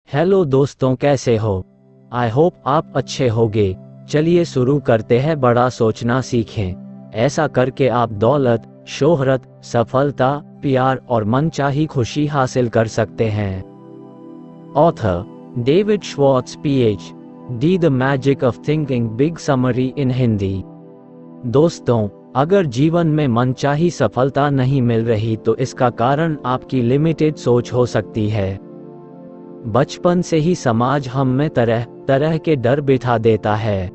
Hello दोस्तों, कैसे हो? आई होप आप अच्छे होगे। चलिए शुरू करते हैं। बड़ा सोचना सीखें। ऐसा करके आप दौलत, शोहरत, सफलता, प्यार और मनचाही खुशी हासिल कर सकते हैं। Author David Schwartz PhD, the magic of thinking big summary in Hindi. दोस्तों, अगर जीवन में मनचाही सफलता नहीं मिल रही तो इसका कारण आपकी लिमिटेड सोच हो सकती है। बचपन से ही समाज हम में तरह तरह के डर बिठा देता है,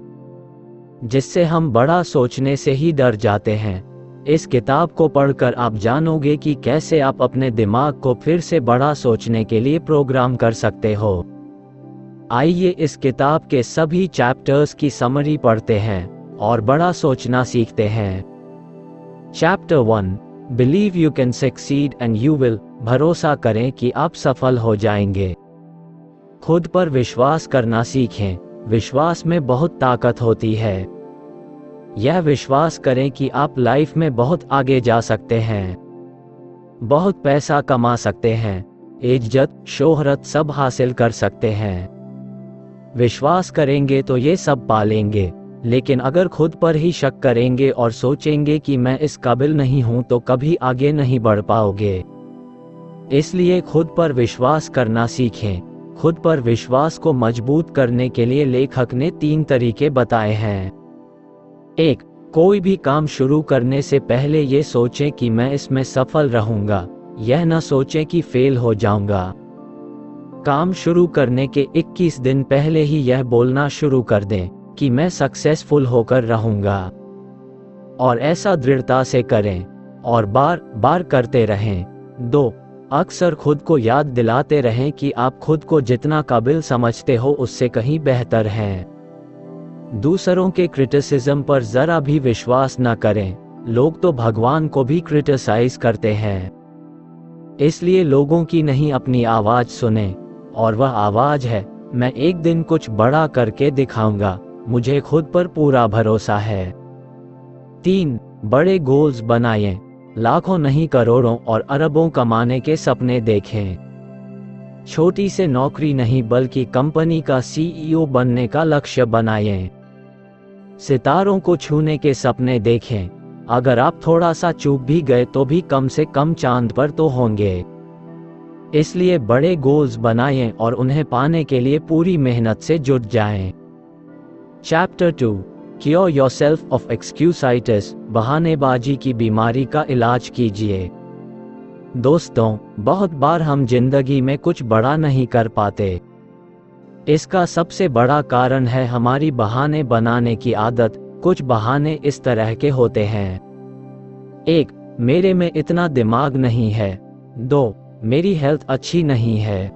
जिससे हम बड़ा सोचने से ही डर जाते हैं। इस किताब को पढ़कर आप जानोगे कि कैसे आप अपने दिमाग को फिर से बड़ा सोचने के लिए प्रोग्राम कर सकते हो। आइए इस किताब के सभी चैप्टर्स की समरी पढ़ते हैं और बड़ा सोचना सीखते हैं। Chapter 1, believe you can succeed and you will. भरोसा करें कि आप सफल हो जाएंगे। खुद पर विश्वास करना सीखें। विश्वास में बहुत ताकत होती है। यह विश्वास करें कि आप लाइफ में बहुत आगे जा सकते हैं, बहुत पैसा कमा सकते हैं, इज्जत, शोहरत सब हासिल कर सकते हैं। विश्वास करेंगे तो ये सब पालेंगे। लेकिन अगर खुद पर ही शक करेंगे और सोचेंगे कि मैं इस काबिल नहीं हूं तो कभी आगे नहीं बढ़ पाओगे। इसलिए खुद पर विश्वास करना सीखें। खुद पर विश्वास को मजबूत करने के लिए लेखक ने 3 तरीके बताए हैं। 1. कोई भी काम शुरू करने से पहले ये सोचें कि मैं इसमें सफल रहूंगा। यह न सोचें कि फेल हो जाऊंगा। काम शुरू करने के 21 दिन पहले ही यह बोलना शुरू कर दें कि मैं सक्सेसफुल होकर रहूंगा। और ऐसा दृढ़ता से करें और बार बार करते रहें। 2. अक्सर खुद को याद दिलाते रहें कि आप खुद को जितना काबिल समझते हो उससे कहीं बेहतर हैं। दूसरों के क्रिटिसिज्म पर जरा भी विश्वास न करें। लोग तो भगवान को भी क्रिटिसाइज करते हैं। इसलिए लोगों की नहीं, अपनी आवाज सुने। और वह आवाज है, मैं एक दिन कुछ बड़ा करके दिखाऊंगा, मुझे खुद पर पूरा भरोसा है। 3. बड़े गोल्स बनाएं। लाखों नहीं, करोड़ों और अरबों कमाने के सपने देखें। छोटी से नौकरी नहीं बल्कि कंपनी का CEO बनने का लक्ष्य बनाएं। सितारों को छूने के सपने देखें। अगर आप थोड़ा सा चूक भी गए तो भी कम से कम चांद पर तो होंगे। इसलिए बड़े गोल्स बनाएं और उन्हें पाने के लिए पूरी मेहनत से जुट जाएं। Chapter 2, cure yourself of excusitis. बहानेबाजी की बीमारी का इलाज कीजिए। दोस्तों, बहुत बार हम जिंदगी में कुछ बड़ा नहीं कर पाते। इसका सबसे बड़ा कारण है हमारी बहाने बनाने की आदत। कुछ बहाने इस तरह के होते हैं। 1. मेरे में इतना दिमाग नहीं है। 2. मेरी हेल्थ अच्छी नहीं है।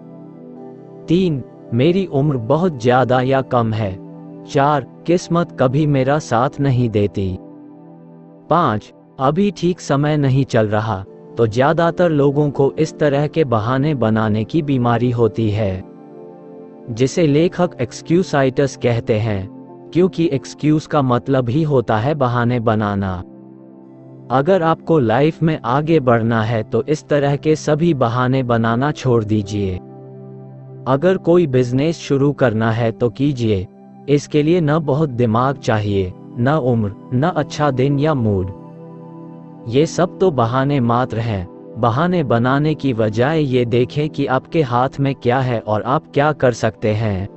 3. मेरी उम्र बहुत ज्यादा या कम है। 4. किस्मत कभी मेरा साथ नहीं देती। 5. अभी ठीक समय नहीं चल रहा। तो ज्यादातर लोगों को इस तरह के बहाने बनाने की बीमारी होती है, जिसे लेखक एक्सक्यूसाइटिस कहते हैं, क्योंकि एक्सक्यूज का मतलब ही होता है बहाने बनाना। अगर आपको लाइफ में आगे बढ़ना है तो इस तरह के सभी बहाने बनाना छोड़ दीजिए। अगर कोई बिजनेस शुरू करना है तो कीजिए। इसके लिए न बहुत दिमाग चाहिए, न उम्र, न अच्छा दिन या मूड। ये सब तो बहाने मात्र हैं। बहाने बनाने की बजाय ये देखें कि आपके हाथ में क्या है और आप क्या कर सकते हैं।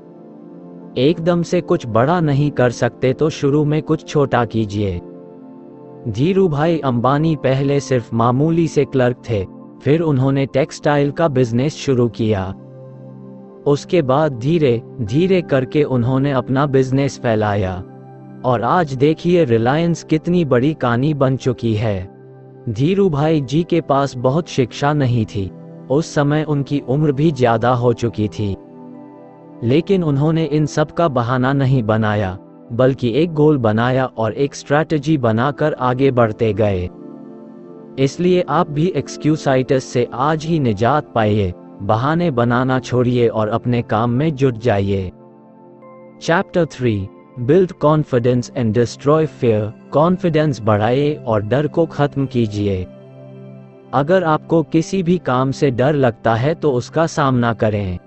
एकदम से कुछ बड़ा नहीं कर सकते तो शुरू में कुछ छोटा कीजिए। धीरूभाई अंबानी पहले सिर्फ मामूली से क्लर्क थे, फिर उन्होंने टेक्सटाइल का बिजनेस शुरू किया। उसके बाद धीरे धीरे करके उन्होंने अपना बिजनेस फैलाया और आज देखिए रिलायंस कितनी बड़ी कहानी बन चुकी है। धीरूभाई जी के पास बहुत शिक्षा नहीं थी। उस समय उनकी उम्र भी ज्यादा हो चुकी थी। लेकिन उन्होंने इन सब का बहाना नहीं बनाया, बल्कि एक गोल बनाया और एक स्ट्रैटेजी बनाकर आगे बढ़ते गए। इसलिए आप भी एक्सक्यूसाइटिस से आज ही निजात पाइए। बहाने बनाना छोड़िए और अपने काम में जुट जाइए। Chapter 3, build confidence and destroy fear. Confidence बढ़ाइए और डर को खत्म कीजिए। अगर आपको किसी भी काम से डर लगता है तो उसका सामना करें।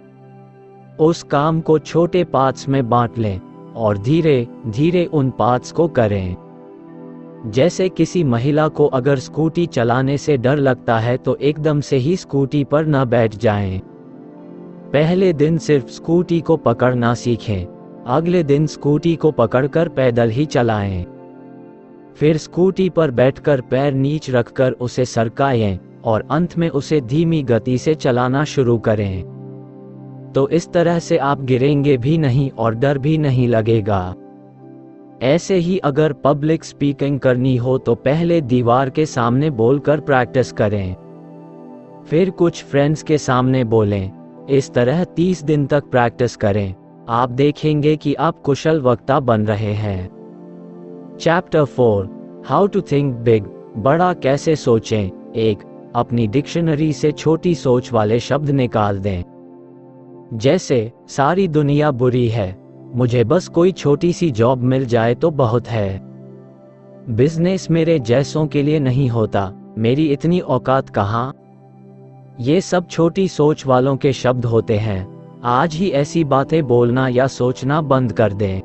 उस काम को छोटे पार्ट्स में बांट लें और धीरे धीरे उन पार्ट्स को करें। जैसे किसी महिला को अगर स्कूटी चलाने से डर लगता है तो एकदम से ही स्कूटी पर न बैठ जाएं। पहले दिन सिर्फ स्कूटी को पकड़ना सीखें, अगले दिन स्कूटी को पकड़कर पैदल ही चलाएं। फिर स्कूटी पर बैठकर पैर नीचे रखकर उसे सरकाएं और अंत में उसे धीमी गति से चलाना शुरू करें। तो इस तरह से आप गिरेंगे भी नहीं और डर भी नहीं लगेगा। ऐसे ही अगर पब्लिक स्पीकिंग करनी हो तो पहले दीवार के सामने बोलकर प्रैक्टिस करें, फिर कुछ फ्रेंड्स के सामने बोलें। इस तरह 30 दिन तक प्रैक्टिस करें। आप देखेंगे कि आप कुशल वक्ता बन रहे हैं। Chapter 4 how to think big, बड़ा कैसे सोचें। 1. अपनी डिक्शनरी से छोटी सोच वाले शब्द निकाल दें। जैसे सारी दुनिया बुरी है, मुझे बस कोई छोटी सी जॉब मिल जाए तो बहुत है। बिजनेस मेरे जैसों के लिए नहीं होता, मेरी इतनी औकात कहाँ। ये सब छोटी सोच वालों के शब्द होते हैं। आज ही ऐसी बातें बोलना या सोचना बंद कर दें।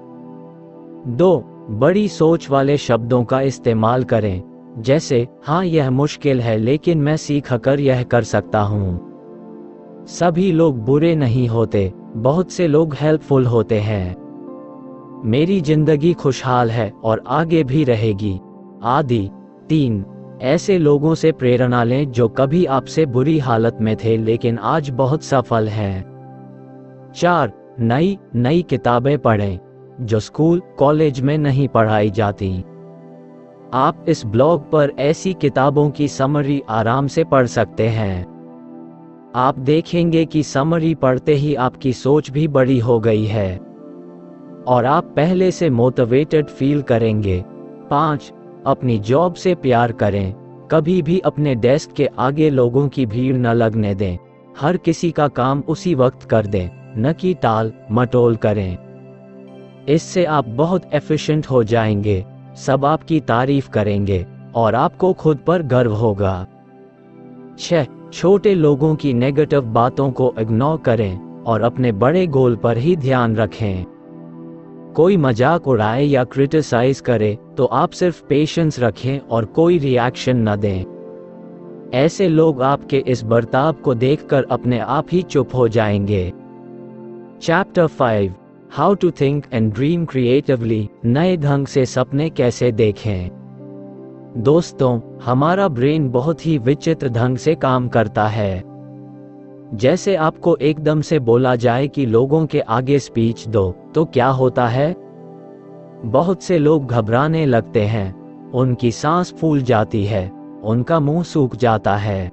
2. बड़ी सोच वाले शब्दों का इस्तेमाल करें। जैसे हाँ यह मुश्किल है लेकिन मैं सीख कर यह कर सकता हूँ। सभी लोग बुरे नहीं होते, बहुत से लोग हेल्पफुल होते हैं। मेरी जिंदगी खुशहाल है और आगे भी रहेगी, आदि। 3. ऐसे लोगों से प्रेरणा लें जो कभी आपसे बुरी हालत में थे लेकिन आज बहुत सफल हैं। 4. नई किताबें पढ़ें जो स्कूल कॉलेज में नहीं पढ़ाई जाती। आप इस ब्लॉग पर ऐसी किताबों की समरी आराम से पढ़ सकते हैं। आप देखेंगे कि समरी पढ़ते ही आपकी सोच भी बड़ी हो गई है और आप पहले से मोटिवेटेड फील करेंगे। 5. अपनी जॉब से प्यार करें। कभी भी अपने डेस्क के आगे लोगों की भीड़ न लगने दें। हर किसी का काम उसी वक्त कर दें, न कि टाल मटोल करें। इससे आप बहुत एफिशिएंट हो जाएंगे, सब आपकी तारीफ करेंगे और आपको खुद पर गर्व होगा। 6. छोटे लोगों की नेगेटिव बातों को इग्नोर करें और अपने बड़े गोल पर ही ध्यान रखें। कोई मजाक उड़ाए या क्रिटिसाइज करे तो आप सिर्फ पेशेंस रखें और कोई रिएक्शन न दें। ऐसे लोग आपके इस बर्ताव को देखकर अपने आप ही चुप हो जाएंगे। Chapter 5 how to think and dream creatively, नए ढंग से सपने कैसे देखें। दोस्तों, हमारा ब्रेन बहुत ही विचित्र ढंग से काम करता है। जैसे आपको एकदम से बोला जाए कि लोगों के आगे स्पीच दो, तो क्या होता है? बहुत से लोग घबराने लगते हैं, उनकी सांस फूल जाती है, उनका मुंह सूख जाता है।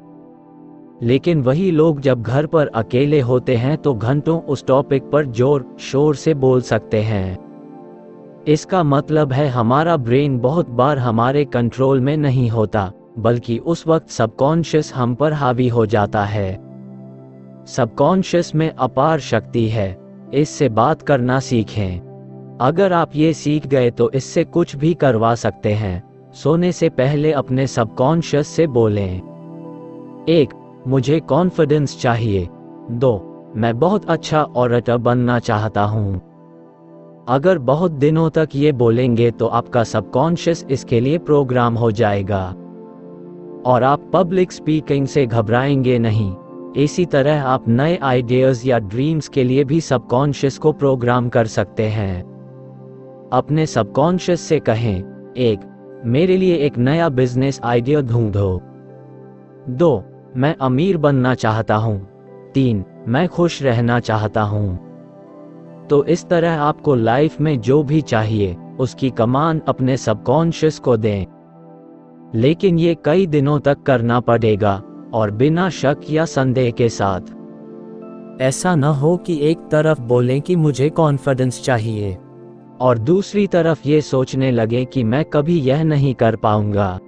लेकिन वही लोग जब घर पर अकेले होते हैं तो घंटों उस टॉपिक पर जोर शोर से बोल सकते हैं। इसका मतलब है हमारा ब्रेन बहुत बार हमारे कंट्रोल में नहीं होता, बल्कि उस वक्त सबकॉन्शियस हम पर हावी हो जाता है। सबकॉन्शियस में अपार शक्ति है, इससे बात करना सीखें। अगर आप ये सीख गए तो इससे कुछ भी करवा सकते हैं। सोने से पहले अपने सबकॉन्शियस से बोलें। 1. मुझे कॉन्फिडेंस चाहिए। 2. मैं बहुत अच्छा ऑरेटर बनना चाहता हूँ। अगर बहुत दिनों तक ये बोलेंगे तो आपका सबकॉन्शियस इसके लिए प्रोग्राम हो जाएगा और आप पब्लिक स्पीकिंग से घबराएंगे नहीं। इसी तरह आप नए आइडियाज या ड्रीम्स के लिए भी सबकॉन्शियस को प्रोग्राम कर सकते हैं। अपने सबकॉन्शियस से कहें, 1. मेरे लिए एक नया बिजनेस आइडिया ढूंढो। 2. मैं अमीर बनना चाहता हूँ। 3. मैं खुश रहना चाहता हूँ। तो इस तरह आपको लाइफ में जो भी चाहिए उसकी कमांड अपने सबकॉन्शियस को दें। लेकिन ये कई दिनों तक करना पड़ेगा और बिना शक या संदेह के साथ। ऐसा न हो कि एक तरफ बोलें कि मुझे कॉन्फिडेंस चाहिए और दूसरी तरफ ये सोचने लगे कि मैं कभी यह नहीं कर पाऊंगा।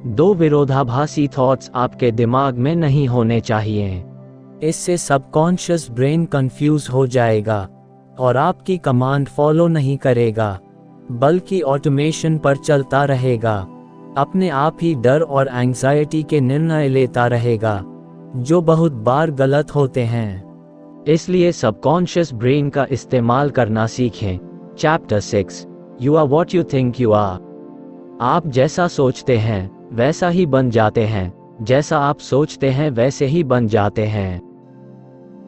2 विरोधाभासी थॉट्स आपके दिमाग में नहीं होने चाहिए। इससे सबकॉन्शियस ब्रेन कंफ्यूज हो जाएगा और आपकी कमांड फॉलो नहीं करेगा, बल्कि ऑटोमेशन पर चलता रहेगा। अपने आप ही डर और एंग्जायटी के निर्णय लेता रहेगा, जो बहुत बार गलत होते हैं। इसलिए सबकॉन्शियस ब्रेन का इस्तेमाल करना सीखें। Chapter 6, you are what you think you are. आप जैसा सोचते हैं वैसा ही बन जाते हैं, जैसा आप सोचते हैं वैसे ही बन जाते हैं।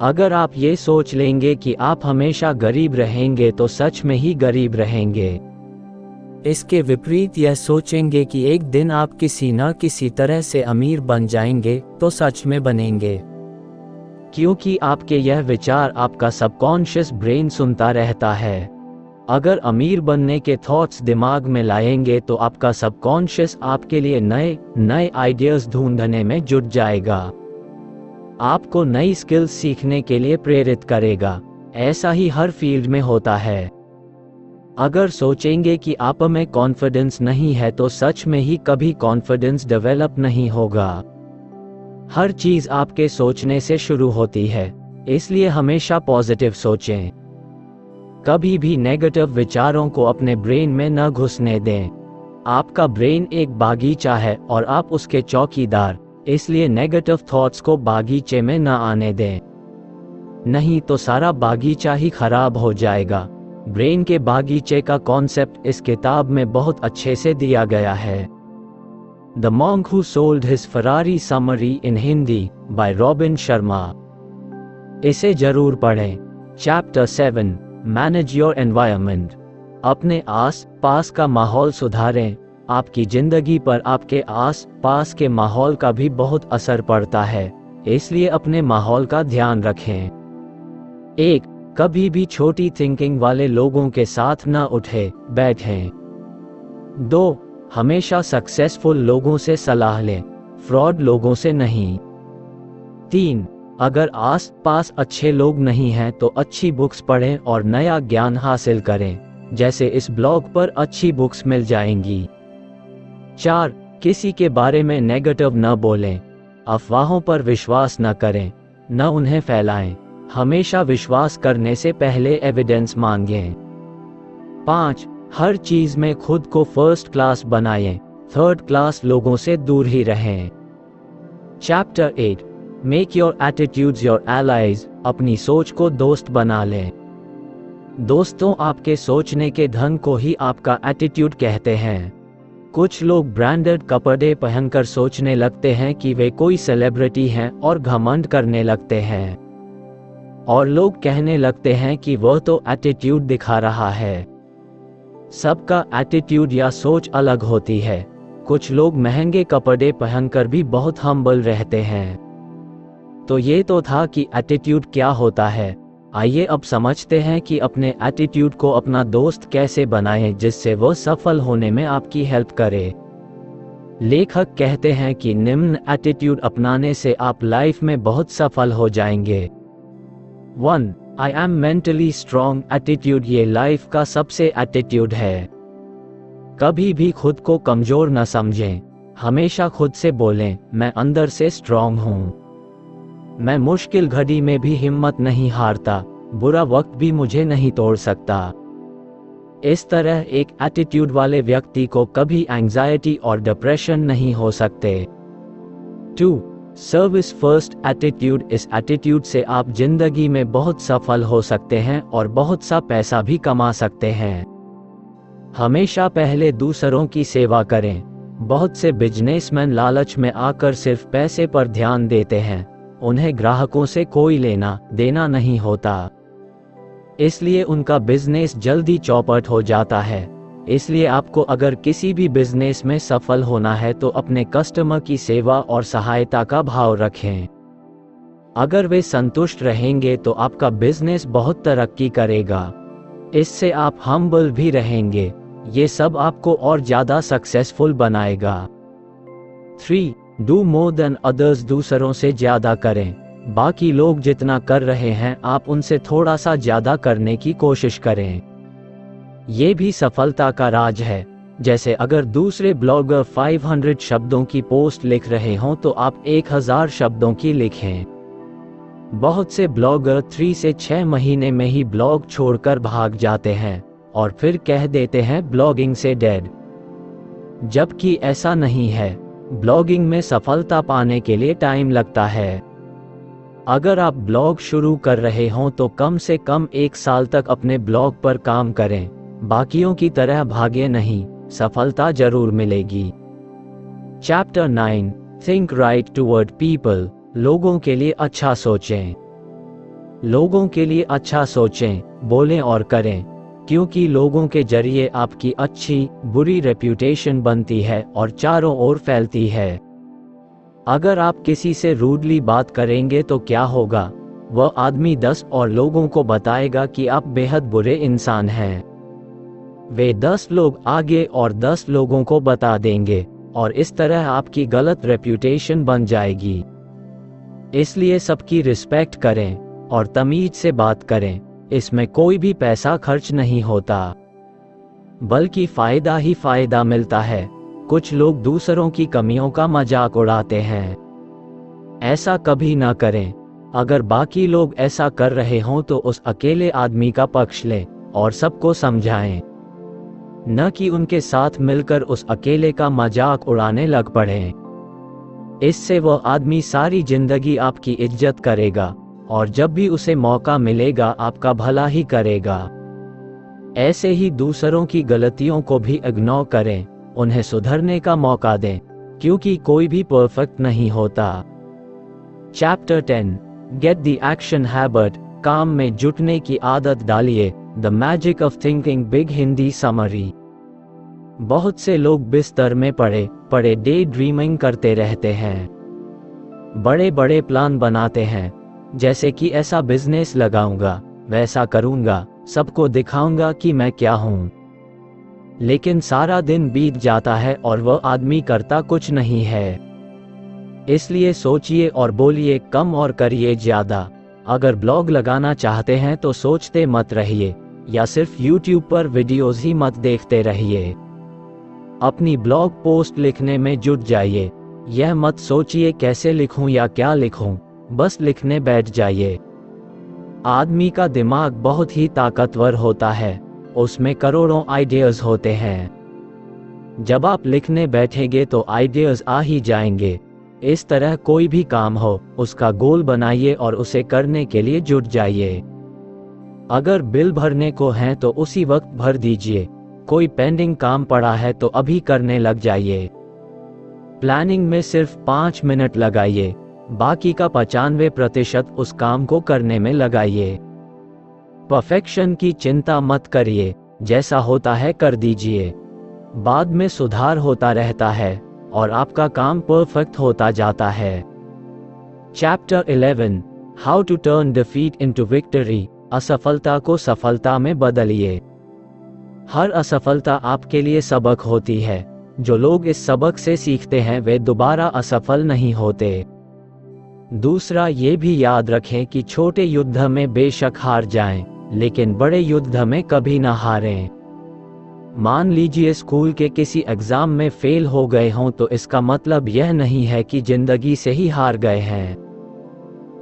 अगर आप ये सोच लेंगे कि आप हमेशा गरीब रहेंगे तो सच में ही गरीब रहेंगे। इसके विपरीत यह सोचेंगे कि एक दिन आप किसी न किसी तरह से अमीर बन जाएंगे तो सच में बनेंगे, क्योंकि आपके यह विचार आपका सबकॉन्शियस ब्रेन सुनता रहता है। अगर अमीर बनने के थॉट्स दिमाग में लाएंगे तो आपका सबकॉन्शियस आपके लिए नए नए आइडियाज ढूंढने में जुट जाएगा, आपको नई स्किल्स सीखने के लिए प्रेरित करेगा। ऐसा ही हर फील्ड में होता है। अगर सोचेंगे कि आप में कॉन्फिडेंस नहीं है तो सच में ही कभी कॉन्फिडेंस डेवलप नहीं होगा। हर चीज आपके सोचने से शुरू होती है, इसलिए हमेशा पॉजिटिव सोचें। कभी भी नेगेटिव विचारों को अपने ब्रेन में न घुसने दें। आपका ब्रेन एक बागीचा है और आप उसके चौकीदार, इसलिए नेगेटिव थॉट्स को बागीचे में न आने दें, नहीं तो सारा बागीचा ही खराब हो जाएगा। ब्रेन के बागीचे का कॉन्सेप्ट इस किताब में बहुत अच्छे से दिया गया है। The monk who sold his Ferrari summary in Hindi by Robin Sharma. इसे जरूर पढ़ें। Chapter 7, manage your environment. अपने आस पास का माहौल सुधारें। आपकी जिंदगी पर आपके आस पास के माहौल का भी बहुत असर पड़ता है, इसलिए अपने माहौल का ध्यान रखें। 1. कभी भी छोटी थिंकिंग वाले लोगों के साथ न उठे बैठें। 2. हमेशा सक्सेसफुल लोगों से सलाह लें, फ्रॉड लोगों से नहीं। 3. अगर आस पास अच्छे लोग नहीं हैं तो अच्छी बुक्स पढ़ें और नया ज्ञान हासिल करें, जैसे इस ब्लॉग पर अच्छी बुक्स मिल जाएंगी। 4. किसी के बारे में नेगेटिव न बोलें, अफवाहों पर विश्वास न करें, न उन्हें फैलाएं। हमेशा विश्वास करने से पहले एविडेंस मांगें। 5. हर चीज में खुद को फर्स्ट क्लास बनाएं, थर्ड क्लास लोगों से दूर ही रहें। Chapter 8, make your attitudes your allies. अपनी सोच को दोस्त बना लें। दोस्तों आपके सोचने के ढंग को ही आपका एटीट्यूड कहते हैं। कुछ लोग ब्रांडेड कपड़े पहनकर सोचने लगते हैं कि वे कोई सेलिब्रिटी हैं और घमंड करने लगते हैं, और लोग कहने लगते हैं कि वह तो एटीट्यूड दिखा रहा है। सबका एटीट्यूड या सोच अलग होती है। कुछ लोग महंगे कपड़े पहनकर भी बहुत हम्बल रहते हैं। तो ये तो था कि एटीट्यूड क्या होता है। आइए अब समझते हैं कि अपने एटीट्यूड को अपना दोस्त कैसे बनाएं जिससे वह सफल होने में आपकी हेल्प करे। लेखक कहते हैं कि निम्न एटीट्यूड अपनाने से आप लाइफ में बहुत सफल हो जाएंगे। 1. I am mentally strong attitude. ये लाइफ का सबसे एटीट्यूड है। कभी भी खुद को कमजोर न समझें। हमेशा खुद से बोलें, मैं अंदर से स्ट्रॉन्ग हूँ। मैं मुश्किल घड़ी में भी हिम्मत नहीं हारता, बुरा वक्त भी मुझे नहीं तोड़ सकता। इस तरह एक एटीट्यूड वाले व्यक्ति को कभी एंजाइटी और डिप्रेशन नहीं हो सकते। 2. Service first attitude. इस एटीट्यूड से आप जिंदगी में बहुत सफल हो सकते हैं और बहुत सा पैसा भी कमा सकते हैं। हमेशा पहले दूसरों की सेवा करें। बहुत से बिजनेसमैन लालच में आकर सिर्फ पैसे पर ध्यान देते हैं, उन्हें ग्राहकों से कोई लेना देना नहीं होता, इसलिए उनका बिजनेस जल्दी चौपट हो जाता है। इसलिए आपको अगर किसी भी बिजनेस में सफल होना है तो अपने कस्टमर की सेवा और सहायता का भाव रखें। अगर वे संतुष्ट रहेंगे तो आपका बिजनेस बहुत तरक्की करेगा। इससे आप हम्बल भी रहेंगे। ये सब आपको और ज्यादा सक्सेसफुल बनाएगा। 3. Do more than others. दूसरों से ज्यादा करें। बाकी लोग जितना कर रहे हैं आप उनसे थोड़ा सा ज्यादा करने की कोशिश करें। ये भी सफलता का राज है। जैसे अगर दूसरे ब्लॉगर 500 शब्दों की पोस्ट लिख रहे हों तो आप 1000 शब्दों की लिखें। बहुत से ब्लॉगर 3 से 6 महीने में ही ब्लॉग छोड़कर भाग जाते हैं और फिर कह देते हैं ब्लॉगिंग से डेड, जबकि ऐसा नहीं है। ब्लॉगिंग में सफलता पाने के लिए टाइम लगता है। अगर आप ब्लॉग शुरू कर रहे हों तो कम से कम 1 साल तक अपने ब्लॉग पर काम करें। बाकियों की तरह भागे नहीं, सफलता जरूर मिलेगी। Chapter 9, think right toward people. लोगों के लिए अच्छा सोचें। लोगों के लिए अच्छा सोचें, बोलें और करें, क्योंकि लोगों के जरिए आपकी अच्छी बुरी रेप्यूटेशन बनती है और चारों ओर फैलती है। अगर आप किसी से रूडली बात करेंगे तो क्या होगा? वह आदमी 10 और लोगों को बताएगा कि आप बेहद बुरे इंसान हैं। वे 10 लोग आगे और 10 लोगों को बता देंगे और इस तरह आपकी गलत रेप्यूटेशन बन जाएगी। इसलिए सबकी रिस्पेक्ट करें और तमीज से बात करें। इसमें कोई भी पैसा खर्च नहीं होता, बल्कि फायदा ही फायदा मिलता है। कुछ लोग दूसरों की कमियों का मजाक उड़ाते हैं। ऐसा कभी ना करें। अगर बाकी लोग ऐसा कर रहे हों तो उस अकेले आदमी का पक्ष लें और सबको समझाएं, न कि उनके साथ मिलकर उस अकेले का मजाक उड़ाने लग पड़ें। इससे वह आदमी सारी जिंदगी आपकी इज्जत करेगा और जब भी उसे मौका मिलेगा आपका भला ही करेगा। ऐसे ही दूसरों की गलतियों को भी इग्नोर करें, उन्हें सुधरने का मौका दें, क्योंकि कोई भी परफेक्ट नहीं होता। Chapter 10, get the action habit. काम में जुटने की आदत डालिए। The magic of thinking big. Hindi summary. बहुत से लोग बिस्तर में पड़े पड़े डे ड्रीमिंग करते रहते हैं। बड़े बड़े प्लान बनाते हैं, जैसे कि ऐसा बिजनेस लगाऊंगा, वैसा करूंगा, सबको दिखाऊंगा कि मैं क्या हूं। लेकिन सारा दिन बीत जाता है और वह आदमी करता कुछ नहीं है। इसलिए सोचिए और बोलिए कम और करिए ज्यादा। अगर ब्लॉग लगाना चाहते हैं तो सोचते मत रहिए, या सिर्फ YouTube पर वीडियोस ही मत देखते रहिए। अपनी ब्लॉग पोस्ट लिखने में जुट जाइए। यह मत सोचिए कैसे लिखूं या क्या लिखूं, बस लिखने बैठ जाइए। आदमी का दिमाग बहुत ही ताकतवर होता है, उसमें करोड़ों आइडियाज होते हैं। जब आप लिखने बैठेंगे तो आइडियाज आ ही जाएंगे। इस तरह कोई भी काम हो, उसका गोल बनाइए और उसे करने के लिए जुट जाइए। अगर बिल भरने को हैं तो उसी वक्त भर दीजिए। कोई पेंडिंग काम पड़ा है तो अभी करने लग जाइए। प्लानिंग में सिर्फ 5 मिनट लगाइए, बाकी का 95% उस काम को करने में लगाइए। परफेक्शन की चिंता मत करिए, जैसा होता है कर दीजिए। बाद में सुधार होता रहता है और आपका काम परफेक्ट होता जाता है। Chapter 11, how to turn defeat into victory. असफलता को सफलता में बदलिए। हर असफलता आपके लिए सबक होती है। जो लोग इस सबक से सीखते हैं वे दोबारा असफल नहीं होते। दूसरा ये भी याद रखें कि छोटे युद्ध में बेशक हार जाएं, लेकिन बड़े युद्ध में कभी ना हारें। मान लीजिए स्कूल के किसी एग्जाम में फेल हो गए हों तो इसका मतलब यह नहीं है कि जिंदगी से ही हार गए हैं।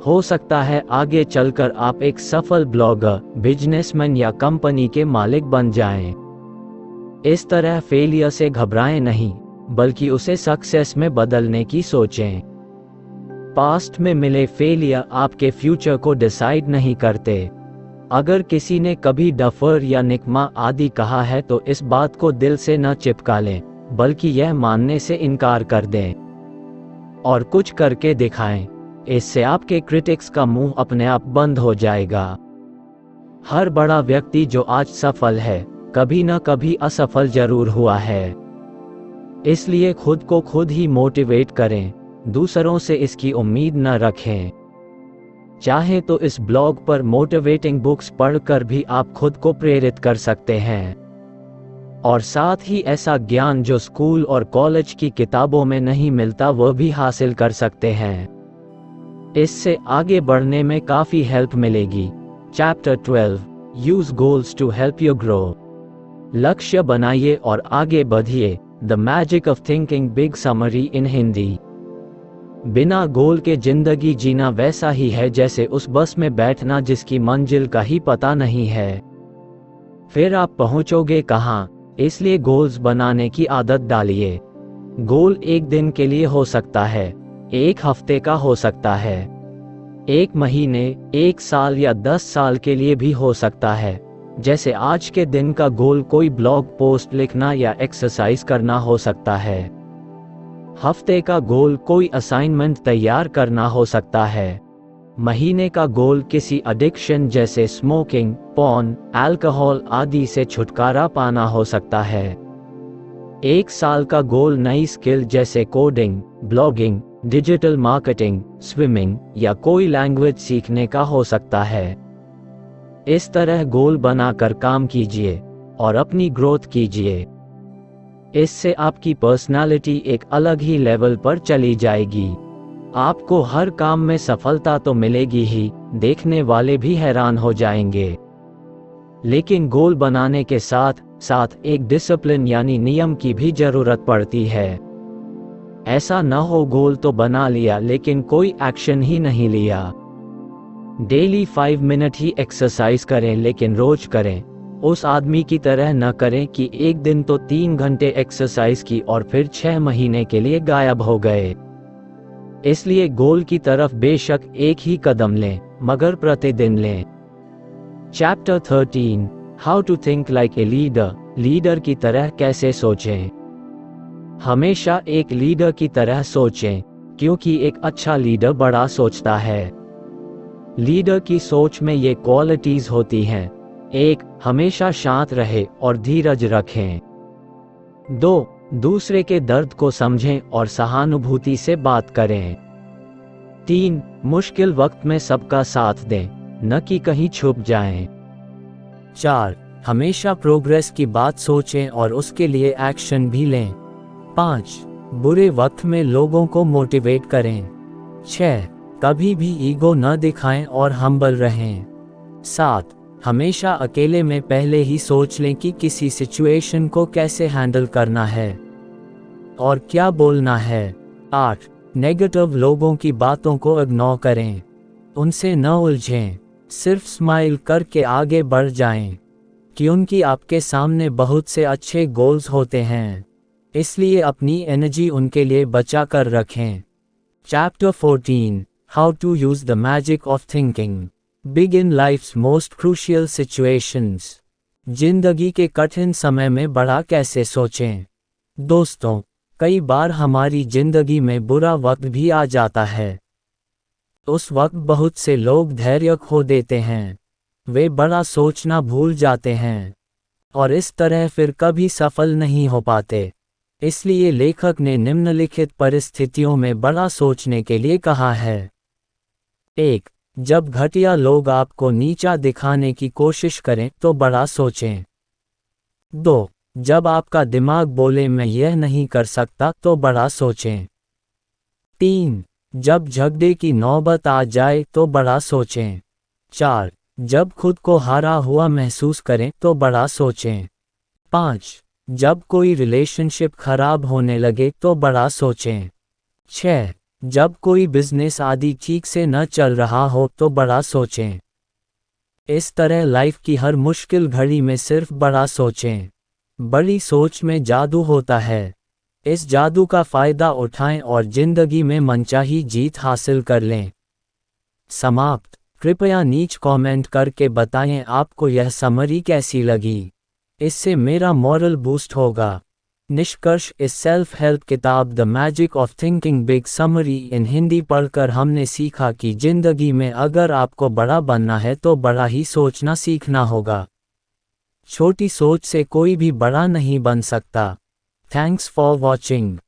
हो सकता है आगे चलकर आप एक सफल ब्लॉगर, बिजनेसमैन या कंपनी के मालिक बन जाएं। इस तरह फेलियर से घबराएं नहीं, बल्कि उसे सक्सेस में बदलने की सोचें। पास्ट में मिले फेलियर आपके फ्यूचर को डिसाइड नहीं करते। अगर किसी ने कभी डफर या निकम्मा आदि कहा है तो इस बात को दिल से न चिपका लें, बल्कि यह मानने से इनकार कर दें और कुछ करके दिखाएं। इससे आपके क्रिटिक्स का मुंह अपने आप बंद हो जाएगा। हर बड़ा व्यक्ति जो आज सफल है, कभी न कभी असफल जरूर हुआ है। इसलिए खुद को खुद ही मोटिवेट करें, दूसरों से इसकी उम्मीद न रखें। चाहे तो इस ब्लॉग पर मोटिवेटिंग बुक्स पढ़कर भी आप खुद को प्रेरित कर सकते हैं, और साथ ही ऐसा ज्ञान जो स्कूल और कॉलेज की किताबों में नहीं मिलता वह भी हासिल कर सकते हैं। इससे आगे बढ़ने में काफी हेल्प मिलेगी। Chapter 12, use goals to help you grow. लक्ष्य बनाइए और आगे बढ़िए। The magic of thinking big summary in Hindi. बिना गोल के जिंदगी जीना वैसा ही है जैसे उस बस में बैठना जिसकी मंजिल का ही पता नहीं है। फिर आप पहुंचोगे कहां? इसलिए गोल्स बनाने की आदत डालिए। गोल एक दिन के लिए हो सकता है, एक हफ्ते का हो सकता है, 1 महीने, 1 साल या 10 साल के लिए भी हो सकता है। जैसे आज के दिन का गोल कोई ब्लॉग पोस्ट लिखना या एक्सरसाइज करना हो सकता है। हफ्ते का गोल कोई असाइनमेंट तैयार करना हो सकता है। महीने का गोल किसी एडिक्शन जैसे स्मोकिंग, पॉर्न, अल्कोहल आदि से छुटकारा पाना हो सकता है। 1 साल का गोल नई स्किल जैसे coding, blogging, digital marketing, swimming या कोई लैंग्वेज सीखने का हो सकता है। इस तरह गोल बनाकर काम कीजिए और अपनी ग्रोथ कीजिए। इससे आपकी पर्सनालिटी एक अलग ही लेवल पर चली जाएगी। आपको हर काम में सफलता तो मिलेगी ही, देखने वाले भी हैरान हो जाएंगे। लेकिन गोल बनाने के साथ साथ एक डिसिप्लिन यानी नियम की भी जरूरत पड़ती है। ऐसा न हो गोल तो बना लिया लेकिन कोई एक्शन ही नहीं लिया। डेली 5 मिनट ही एक्सरसाइज करें लेकिन रोज करें। उस आदमी की तरह न करें कि एक दिन तो 3 घंटे एक्सरसाइज की और फिर 6 महीने के लिए गायब हो गए। इसलिए गोल की तरफ बेशक एक ही कदम लें, मगर प्रतिदिन लें। Chapter 13, how to think like a leader. Leader की तरह कैसे सोचें। हमेशा एक लीडर की तरह सोचें, क्योंकि एक अच्छा लीडर बड़ा सोचता है। लीडर की सोच में ये क्वालिटीज होती हैं। 1. हमेशा शांत रहे और धीरज रखें। 2. दूसरे के दर्द को समझें और सहानुभूति से बात करें। 3. मुश्किल वक्त में सबका साथ दें, न कि कहीं छुप जाएं। 4. हमेशा प्रोग्रेस की बात सोचें और उसके लिए एक्शन भी लें। 5. बुरे वक्त में लोगों को मोटिवेट करें। 6. कभी भी ईगो न दिखाएं और हम्बल रहें। 7. हमेशा अकेले में पहले ही सोच लें कि किसी सिचुएशन को कैसे हैंडल करना है और क्या बोलना है। 8. नेगेटिव लोगों की बातों को इग्नोर करें, उनसे न उलझें, सिर्फ स्माइल करके आगे बढ़ जाएं, क्योंकि आपके सामने बहुत से अच्छे गोल्स होते हैं, इसलिए अपनी एनर्जी उनके लिए बचा कर रखें। Chapter 14, how to use the magic of thinking. Big in life's most crucial situations. जिंदगी के कठिन समय में बड़ा कैसे सोचें। दोस्तों, कई बार हमारी जिंदगी में बुरा वक्त भी आ जाता है। उस वक्त बहुत से लोग धैर्य खो देते हैं, वे बड़ा सोचना भूल जाते हैं और इस तरह फिर कभी सफल नहीं हो पाते। इसलिए लेखक ने निम्नलिखित परिस्थितियों में बड़ा सोचने के लिए कहा है। 1. जब घटिया लोग आपको नीचा दिखाने की कोशिश करें तो बड़ा सोचें। 2. जब आपका दिमाग बोले मैं यह नहीं कर सकता तो बड़ा सोचें। 3. जब झगड़े की नौबत आ जाए तो बड़ा सोचें। 4. जब खुद को हारा हुआ महसूस करें तो बड़ा सोचें। 5. जब कोई रिलेशनशिप खराब होने लगे तो बड़ा सोचें। 6. जब कोई बिजनेस आदि ठीक से न चल रहा हो तो बड़ा सोचें। इस तरह लाइफ की हर मुश्किल घड़ी में सिर्फ बड़ा सोचें। बड़ी सोच में जादू होता है। इस जादू का फायदा उठाएं और जिंदगी में मनचाही जीत हासिल कर लें। समाप्त। कृपया नीचे कमेंट करके बताएं आपको यह समरी कैसी लगी। इससे मेरा मॉरल बूस्ट होगा। निष्कर्ष, इस सेल्फ हेल्प किताब the magic of thinking big summary in Hindi पढ़कर हमने सीखा कि जिंदगी में अगर आपको बड़ा बनना है तो बड़ा ही सोचना सीखना होगा। छोटी सोच से कोई भी बड़ा नहीं बन सकता। Thanks for watching.